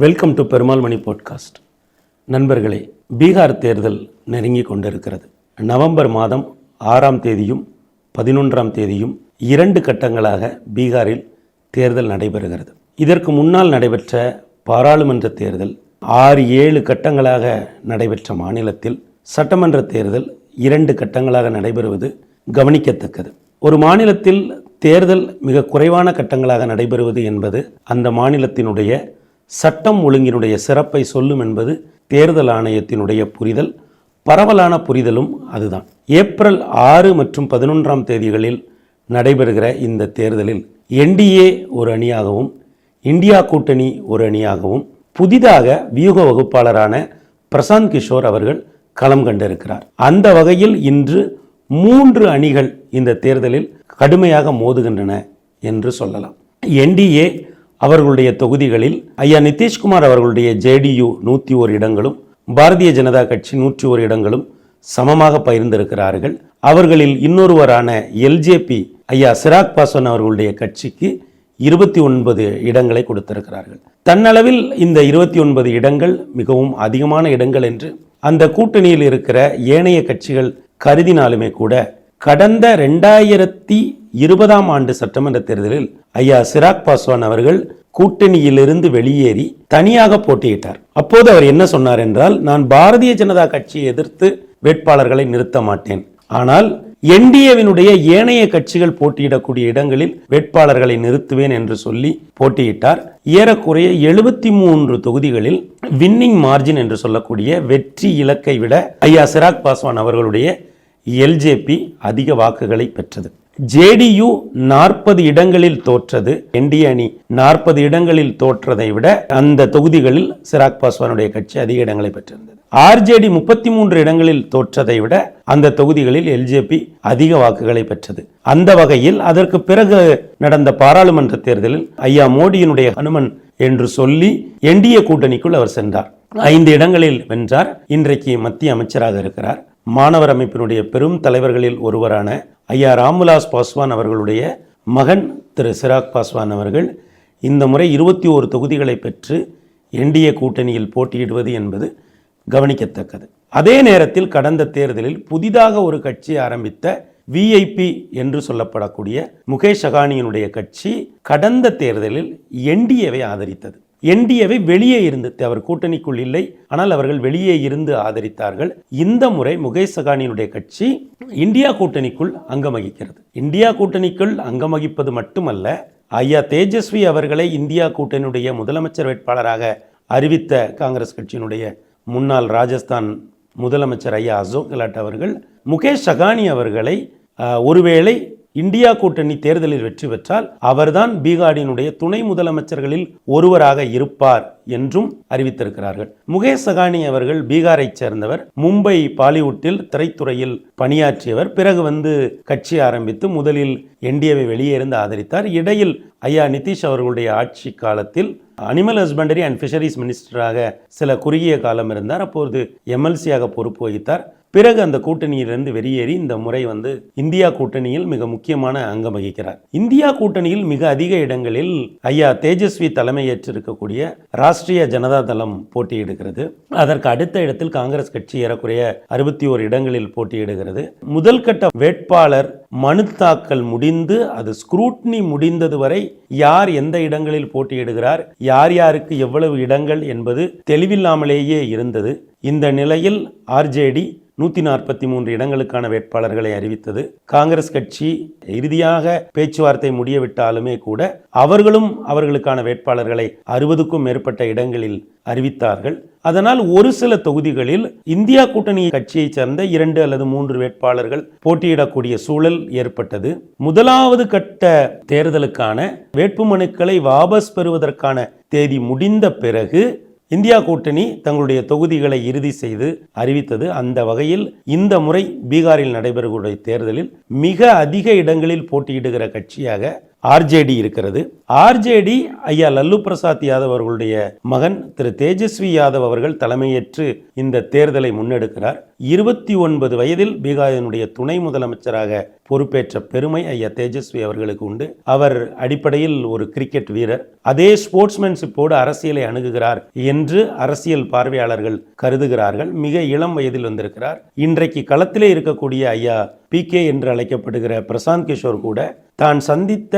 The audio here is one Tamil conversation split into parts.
Welcome to Perumal Mani podcast. நண்பர்களே, பீகார் தேர்தல் நெருங்கி கொண்டிருக்கிறது. நவம்பர் மாதம் 6ஆம் தேதியும் 11ஆம் தேதியும் 2 கட்டங்களாக பீகாரில் தேர்தல் நடைபெறுகிறது. இதற்கு முன்னால் நடைபெற்ற பாராளுமன்ற தேர்தல் 6-7 கட்டங்களாக நடைபெற்ற மாநிலத்தில் சட்டமன்ற தேர்தல் 2 கட்டங்களாக நடைபெறுவது கவனிக்கத்தக்கது. ஒரு மாநிலத்தில் தேர்தல் மிக குறைவான கட்டங்களாக நடைபெறுவது என்பது அந்த மாநிலத்தினுடைய சட்டம் ஒழுங்கினுடைய சிறப்பை சொல்லும் என்பது தேர்தல் ஆணையத்தினுடைய புரிதல், பரவலான புரிதலும் அதுதான். ஏப்ரல் 6 மற்றும் 11ஆம் தேதிகளில் நடைபெறுகிற இந்த தேர்தலில் என்டிஏ ஒரு அணியாகவும் இந்தியா கூட்டணி ஒரு அணியாகவும் புதிதாக வியூக வகுப்பாளரான பிரசாந்த் கிஷோர் அவர்கள் களம் கண்டிருக்கிறார். அந்த வகையில் இன்று 3 அணிகள் இந்த தேர்தலில் கடுமையாக மோதுகின்றன என்று சொல்லலாம். என்டிஏ அவர்களுடைய தொகுதிகளில் ஐயா நிதிஷ்குமார் அவர்களுடைய ஜேடியு 101 இடங்களும் பாரதிய ஜனதா கட்சி 101 இடங்களும் சமமாக பகிர்ந்திருக்கிறார்கள். அவர்களில் இன்னொருவரான எல்ஜேபி ஐயா சிராக் பாஸ்வான் அவர்களுடைய கட்சிக்கு 29 இடங்களை கொடுத்திருக்கிறார்கள். தன்னளவில் இந்த 29 இடங்கள் மிகவும் அதிகமான இடங்கள் என்று அந்த கூட்டணியில் இருக்கிற ஏனைய கட்சிகள் கருதினாலுமே கூட கடந்த 2020ஆம் ஆண்டு சட்டமன்ற தேர்தலில் ஐயா சிராக் பாஸ்வான் அவர்கள் கூட்டணியிலிருந்து வெளியேறி தனியாக போட்டியிட்டார். அப்போது அவர் என்ன சொன்னார் என்றால், நான் பாரதிய ஜனதா கட்சியை எதிர்த்து வேட்பாளர்களை நிறுத்த மாட்டேன், ஆனால் என்டிஏவினுடைய ஏனைய கட்சிகள் போட்டியிடக்கூடிய இடங்களில் வேட்பாளர்களை நிறுத்துவேன் என்று சொல்லி போட்டியிட்டார். ஏறக்குறைய 73 தொகுதிகளில் வின்னிங் மார்ஜின் என்று சொல்லக்கூடிய வெற்றி இலக்கை விட ஐயா சிராக் பாஸ்வான் அவர்களுடைய எல்ஜேபி அதிக வாக்குகளை பெற்றது. ஜேடியு 40 இடங்களில் தோற்றது. என்டிஏ அணி 40 இடங்களில் தோற்றதை விட அந்த தொகுதிகளில் சிராக் பாஸ்வானுடைய கட்சி அதிக இடங்களை பெற்றிருந்தது. ஆர்ஜேடி 33 இடங்களில் தோற்றதை விட அந்த தொகுதிகளில் எல்ஜேபி அதிக வாக்குகளை பெற்றது. அந்த வகையில் அதற்கு பிறகு நடந்த பாராளுமன்ற தேர்தலில் ஐயா மோடியினுடைய ஹனுமன் என்று சொல்லி என்டிஏ கூட்டணிக்குள் அவர் சென்றார். 5 இடங்களில் வென்றார். இன்றைக்கு மத்திய அமைச்சராக இருக்கிறார். மாணவர் அமைப்பினுடைய பெரும் தலைவர்களில் ஒருவரான ஐயா ராம்விலாஸ் பாஸ்வான் அவர்களுடைய மகன் திரு சிராக் பாஸ்வான் அவர்கள் இந்த முறை 21 தொகுதிகளை பெற்று என்டிஏ கூட்டணியில் போட்டியிடுவது என்பது கவனிக்கத்தக்கது. அதே நேரத்தில் கடந்த தேர்தலில் புதிதாக ஒரு கட்சி ஆரம்பித்த விஐபி என்று சொல்லப்படக்கூடிய முகேஷ் சகானியினுடைய கட்சி கடந்த தேர்தலில் என்டிஏவை ஆதரித்தது. என்டிஏவை வெளியே இருந்து, அவர் கூட்டணிக்குள் இல்லை, ஆனால் அவர்கள் வெளியே இருந்து ஆதரித்தார்கள். இந்த முறை முகேஷ் சகானியினுடைய கட்சி இந்தியா கூட்டணிக்குள் அங்கம் வகிக்கிறது. இந்தியா கூட்டணிக்குள் அங்கம் வகிப்பது மட்டுமல்ல, ஐயா தேஜஸ்வி அவர்களை இந்தியா கூட்டணியுடைய முதலமைச்சர் வேட்பாளராக அறிவித்த காங்கிரஸ் கட்சியினுடைய முன்னாள் ராஜஸ்தான் முதலமைச்சர் ஐயா அசோக் கெலாட் அவர்கள் முகேஷ் சகானி அவர்களை ஒருவேளை இந்தியா கூட்டணி தேர்தலில் வெற்றி பெற்றால் அவர்தான் பீகாரினுடைய துணை முதலமைச்சர்களில் ஒருவராக இருப்பார் என்றும் அறிவித்திருக்கிறார்கள். முகேஷ் சகானி அவர்கள் பீகாரை சேர்ந்தவர். மும்பை பாலிவுட்டில் திரைத்துறையில் பணியாற்றியவர். பிறகு கட்சி ஆரம்பித்து முதலில் என்டிஏவை வெளியே இருந்து ஆதரித்தார். இடையில் ஐயா நிதிஷ் அவர்களுடைய ஆட்சி காலத்தில் அனிமல் ஹஸ்பண்டரி அண்ட் ஃபிஷரிஸ் மினிஸ்டராக சில குறுகிய காலம் இருந்தார். அப்போது எம்எல்சியாக பொறுப்பு வகித்தார். பிறகு அந்த கூட்டணியிலிருந்து வெளியேறி இந்த முறை இந்தியா கூட்டணியில் மிக முக்கியமான அங்கம் வகிக்கிறார். இந்தியா கூட்டணியில் மிக அதிக இடங்களில் ஐயா தேஜஸ்வி தலைமையேற்றிருக்கக்கூடிய ராஷ்டிரிய ஜனதா தளம் போட்டியிடுகிறது. அதற்கு அடுத்த இடத்தில் காங்கிரஸ் கட்சி ஏறக்குறைய 61 இடங்களில் போட்டியிடுகிறது. முதல் கட்ட வேட்பாளர் மனு தாக்கல் முடிந்து அது ஸ்க்ரூட்னி முடிந்தது வரை யார் எந்த இடங்களில் போட்டியிடுகிறார், யார் யாருக்கு எவ்வளவு இடங்கள் என்பது தெளிவில்லாமலேயே இருந்தது. இந்த நிலையில் ஆர்ஜேடி 143 இடங்களுக்கான வேட்பாளர்களை அறிவித்தது. காங்கிரஸ் கட்சி இறுதியாக பேச்சுவார்த்தை முடியவிட்டாலுமே கூட அவர்களும் அவர்களுக்கான வேட்பாளர்களை 60க்கும் மேற்பட்ட இடங்களில் அறிவித்தார்கள். அதனால் ஒரு சில தொகுதிகளில் இந்தியா கூட்டணி கட்சியைச் சேர்ந்த 2 அல்லது 3 வேட்பாளர்கள் போட்டியிடக்கூடிய சூழல் ஏற்பட்டது. முதலாவது கட்ட தேர்தலுக்கான வேட்புமனுக்களை வாபஸ் பெறுவதற்கான தேதி முடிந்த பிறகு இந்தியா கூட்டணி தங்களுடைய தொகுதிகளை இறுதி செய்து அறிவித்தது. அந்த வகையில் இந்த முறை பீகாரில் நடைபெறக்கூடிய தேர்தலில் மிக அதிக இடங்களில் போட்டியிடுகிற கட்சியாக ஆர்ஜேடி இருக்கிறது. ஆர்ஜேடி ஐயா லல்லு பிரசாத் யாதவ் அவர்களுடைய மகன் திரு தேஜஸ்வி யாதவ் அவர்கள் தலைமையேற்று இந்த தேர்தலை முன்னெடுக்கிறார். 29 வயதில் பீகாரினுடைய துணை முதலமைச்சராக பொறுப்பேற்ற பெருமை ஐயா தேஜஸ்வி அவர்களுக்கு உண்டு. அவர் அடிப்படையில் ஒரு கிரிக்கெட் வீரர். அதே ஸ்போர்ட்ஸ்மேன்ஷிப்போடு அரசியலை அணுகுகிறார் என்று அரசியல் பார்வையாளர்கள் கருதுகிறார்கள். மிக இளம் வயதில் வந்திருக்கிறார். இன்றைக்கு களத்திலே இருக்கக்கூடிய ஐயா PK என்று அழைக்கப்படுகிற பிரசாந்த் கிஷோர் கூட தான் சந்தித்த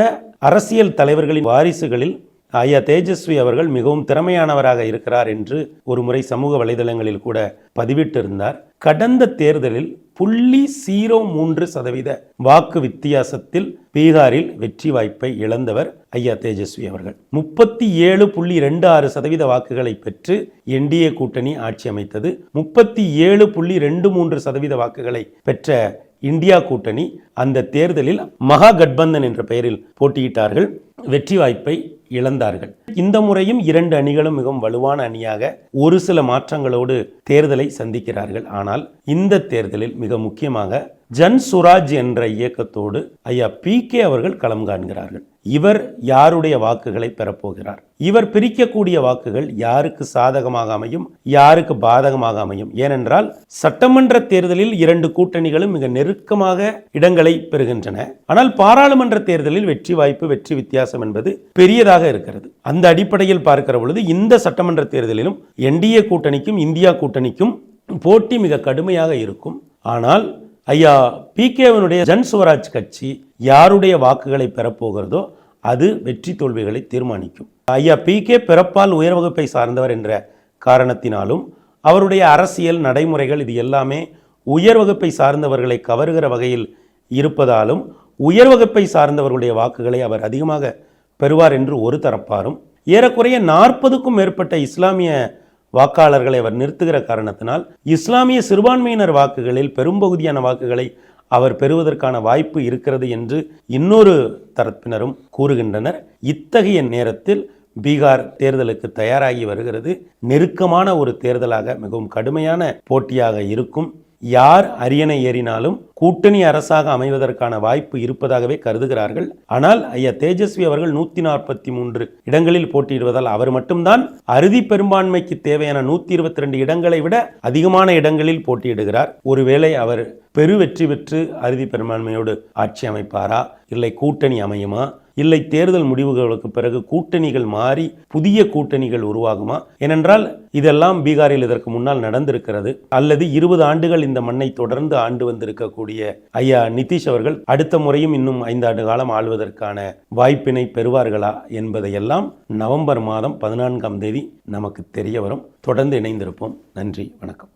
அரசியல் தலைவர்களின் வாரிசுகளில் ஐயா தேஜஸ்வி அவர்கள் மிகவும் திறமையானவராக இருக்கிறார் என்று ஒரு முறை சமூக வலைதளங்களில் கூட பதிவிட்டிருந்தார். கடந்த தேர்தலில் 0.03% வாக்கு வித்தியாசத்தில் பீகாரில் வெற்றி வாய்ப்பை இழந்தவர் ஐயா தேஜஸ்வி அவர்கள். 37.26% வாக்குகளை பெற்று NDA கூட்டணி ஆட்சி அமைத்தது. 37.23% வாக்குகளை பெற்ற இந்தியா கூட்டணி அந்த தேர்தலில் மகா கட்பந்தன் என்ற பெயரில் போட்டியிட்டார்கள். வெற்றி வாய்ப்பை இழந்தார்கள். இந்த முறையும் 2 அணிகளும் மிகவும் வலுவான அணியாக ஒரு சில மாற்றங்களோடு தேர்தலை சந்திக்கிறார்கள். ஆனால் இந்த தேர்தலில் மிக முக்கியமாக ஜன் சுராஜ் என்ற இயக்கத்தோடு ஐயா PK அவர்கள் களம் காண்கிறார்கள். இவர் யாருடைய வாக்குகளை பெறப்போகிறார்? இவர் பிரிக்கக்கூடிய வாக்குகள் யாருக்கு சாதகமாக அமையும், யாருக்கு பாதகமாக அமையும்? ஏனென்றால் சட்டமன்ற தேர்தலில் 2 கூட்டணிகளும் மிக நெருக்கமாக இடங்களை பெறுகின்றன. ஆனால் பாராளுமன்ற தேர்தலில் வெற்றி வாய்ப்பு, வெற்றி வித்தியாசம் என்பது பெரியதாக இருக்கிறது. அந்த அடிப்படையில் பார்க்கிற பொழுது இந்த சட்டமன்ற தேர்தலிலும் NDA கூட்டணிக்கும் இந்தியா கூட்டணிக்கும் போட்டி மிக கடுமையாக இருக்கும். ஆனால் ஐயா PKவினுடைய ஜன் சுவராஜ் கட்சி யாருடைய வாக்குகளை பெறப்போகிறதோ அது வெற்றி தோல்விகளை தீர்மானிக்கும். ஐயா PK பிறப்பால் உயர் வகுப்பை சார்ந்தவர் என்ற காரணத்தினாலும் அவருடைய அரசியல் நடைமுறைகள் இது எல்லாமே உயர் வகுப்பை சார்ந்தவர்களை கவருகிற வகையில் இருப்பதாலும் உயர் வகுப்பை சார்ந்தவர்களுடைய வாக்குகளை அவர் அதிகமாக பெறுவார் என்று ஒரு தரப்பாரும், ஏறக்குறைய 40க்கும் மேற்பட்ட இஸ்லாமிய வாக்காளர்களை அவர் நிறுத்துகிற காரணத்தினால் இஸ்லாமிய சிறுபான்மையினர் வாக்குகளில் பெரும்பகுதியான வாக்குகளை அவர் பெறுவதற்கான வாய்ப்பு இருக்கிறது என்று இன்னொரு தரப்பினரும் கூறுகின்றனர். இத்தகைய நேரத்தில் பீகார் தேர்தலுக்கு தயாராகி வருகிறது. நெருக்கமான ஒரு தேர்தலாக மிகவும் கடுமையான போட்டியாக இருக்கும். யார் அரியணை ஏறினாலும் கூட்டணி அரசாக அமைவதற்கான வாய்ப்பு இருப்பதாகவே கருதுகிறார்கள். ஆனால் ஐயா தேஜஸ்வி அவர்கள் 143 இடங்களில் போட்டியிடுவதால் அவர் மட்டும்தான் அறுதி பெரும்பான்மைக்கு தேவையான 122 இடங்களை விட அதிகமான இடங்களில் போட்டியிடுகிறார். ஒருவேளை அவர் பெருவெற்றி பெற்று அறுதி பெரும்பான்மையோடு ஆட்சி அமைப்பாரா, இல்லை கூட்டணி அமையுமா, இல்லை தேர்தல் முடிவுகளுக்கு பிறகு கூட்டணிகள் மாறி புதிய கூட்டணிகள் உருவாகுமா? ஏனென்றால் இதெல்லாம் பீகாரில் இதற்கு முன்னால் நடந்திருக்கிறது. அல்லது 20 ஆண்டுகள் இந்த மண்ணை தொடர்ந்து ஆண்டு வந்திருக்கக்கூடிய ஐயா நிதிஷ் அவர்கள் அடுத்த முறையும் இன்னும் 5 ஆண்டு காலம் ஆள்வதற்கான வாய்ப்பினை பெறுவார்களா என்பதையெல்லாம் நவம்பர் மாதம் 14ஆம் தேதி நமக்கு தெரிய வரும். தொடர்ந்து இணைந்திருப்போம். நன்றி, வணக்கம்.